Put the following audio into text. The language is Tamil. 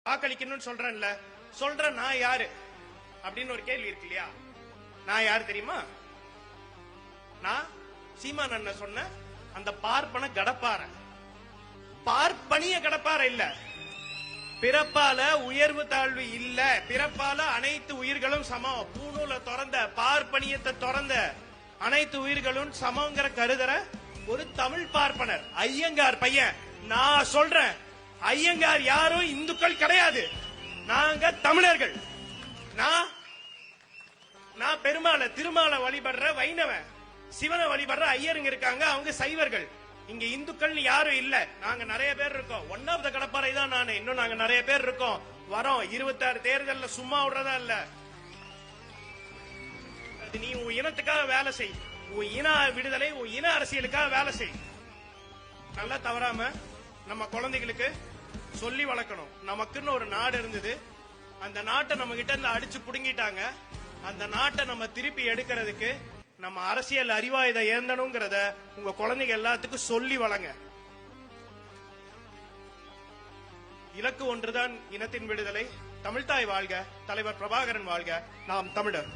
வாக்களிக்கணும்னு சொல்றேன்ல, சொல்றேன் நான் யாரு அப்படின்னு ஒரு கேள்வி இருக்கு இல்லையா? நான் யாரு தெரியுமா? நான் சீமான் அண்ணன் சொன்ன அந்த பார்ப்பன கடப்பார, பார்ப்பனிய கடப்பார இல்ல. பிறப்பால உயர்வு தாழ்வு இல்ல, பிறப்பால அனைத்து உயிர்களும் சமம். பூணூல திறந்த பார்ப்பனியத்தை திறந்த அனைத்து உயிர்களும் சமங்கிற கருதற ஒரு தமிழ் பார்ப்பனர் ஐயங்கார் பையன். நான் சொல்றேன், ஐயங்கார் யாரும் இந்துக்கள் கிடையாது, நாங்க தமிழர்கள். நான் பெருமாளை திருமாலை வழிபடுற வைணவன், சிவனை வழிபடுற ஐயருங்க இருக்காங்க, அவங்க சைவர்கள். இங்க இந்துக்கள் யாரும் இல்ல, நாங்க நிறைய பேர் இருக்கோம். ஒன் ஆஃப் த கடப்பாறை தான் நானு, இன்னும் நாங்க நிறைய பேர் இருக்கோம். வரோம் 26 தேர்தல்ல சும்மா விடுறதா இல்ல. நீ உன் இனத்துக்காக வேலை செய், உன் இன விடுதலை, உன் இன அரசியலுக்காக வேலை செய். நல்லா தவறாம நம்ம குழந்தைகளுக்கு சொல்லி வளர்க்கணும். நமக்குன்னு ஒரு நாடு இருந்தது, அந்த நாட்டை நம்ம கிட்ட இருந்து அடிச்சு புடுங்கிட்டாங்க. அந்த நாட்டை நம்ம திருப்பி எடுக்கிறதுக்கு நம்ம அரசியல் அறிவாயுத ஏந்தணுங்கிறத உங்க குழந்தைங்க எல்லாத்துக்கும் சொல்லி வளங்க. இலக்கு ஒன்றுதான், இனத்தின் விடுதலை. தமிழ்தாய் வாழ்க, தலைவர் பிரபாகரன் வாழ்க, நாம் தமிழர்.